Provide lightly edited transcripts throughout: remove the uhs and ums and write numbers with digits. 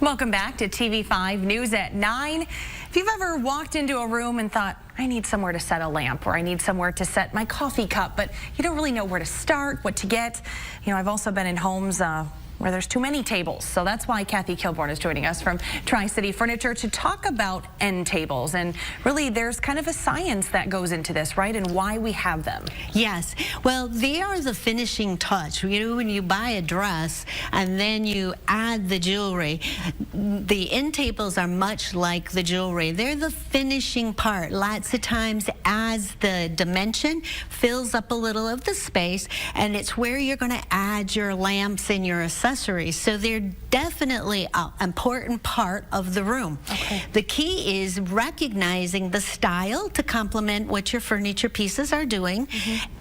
Welcome back to TV5 News at 9. If you've ever walked into a room and thought, I need somewhere to set a lamp or I need somewhere to set my coffee cup, but you don't really know where to start, what to get. You know, I've also been in homes where there's too many tables. So that's why Kathy Kilborn is joining us from Tri-City Furniture to talk about end tables. And really, there's kind of a science that goes into this, right? And why we have them. Yes. Well, they are the finishing touch. You know, when you buy a dress and then you add the jewelry, the end tables are much like the jewelry. They're the finishing part. Lots of times as the dimension fills up a little of the space, and it's where you're going to add your lamps and your accessories. So they're definitely an important part of the room. Okay. The key is recognizing the style to complement what your furniture pieces are doing,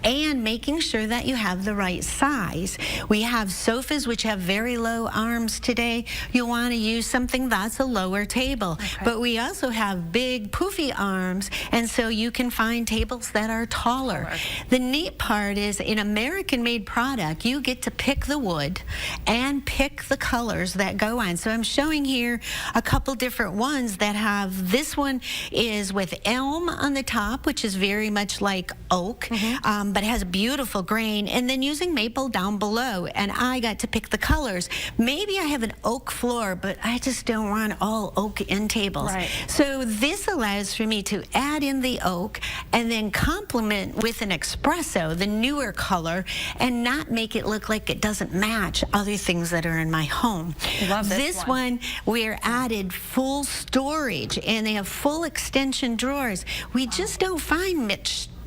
and making sure that you have the right size. We have sofas which have very low arms today. You want to use something that's a lower table. Okay. But we also have big poofy arms, and so you can find tables that are taller. The neat part is, in American-made product, you get to pick the wood and pick the colors that go on. So I'm showing here a couple different ones that have, this one is with elm on the top, which is very much like oak, but it has a beautiful grain, and then using maple down below. And I got to pick the colors. Maybe I have an oak floor, but I just don't want all oak end tables. Right. So this allows for me to add in the oak and then complement with an espresso, the newer color, and not make it look like it doesn't match other things that are in my home. Love this one, we're added full storage, and they have full extension drawers. We just don't find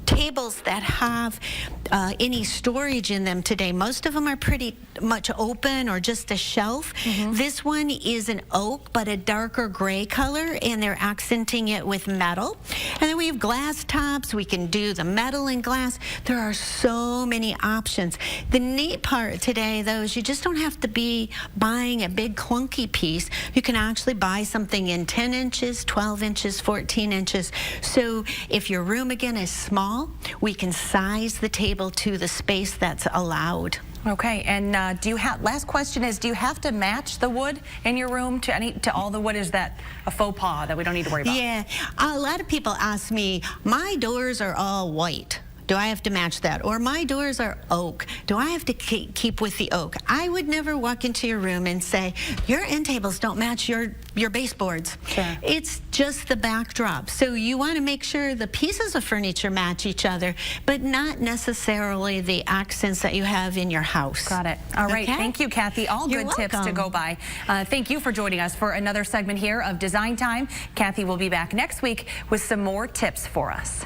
tables that have any storage in them today. Most of them are pretty much open or just a shelf. This one is an oak, but a darker gray color, and they're accenting it with metal. And then we have glass tops. We can do the metal and glass. There are so many options. The neat part today, though, is you just don't have to be buying a big clunky piece. You can actually buy something in 10 inches, 12 inches, 14 inches. So if your room, again, is small, we can size the table to the space that's allowed. Okay, and do you have, last question is, do you have to match the wood in your room to all the wood? Is that a faux pas that we don't need to worry about? Yeah, a lot of people ask me, my doors are all white. Do I have to match that? Or my doors are oak. Do I have to keep with the oak? I would never walk into your room and say, your end tables don't match your baseboards. Sure. It's just the backdrop. So you want to make sure the pieces of furniture match each other, but not necessarily the accents that you have in your house. Got it. All right. Okay? Thank you, Kathy. All You're good tips to go by. Thank you for joining us for another segment here of Design Time. Kathy will be back next week with some more tips for us.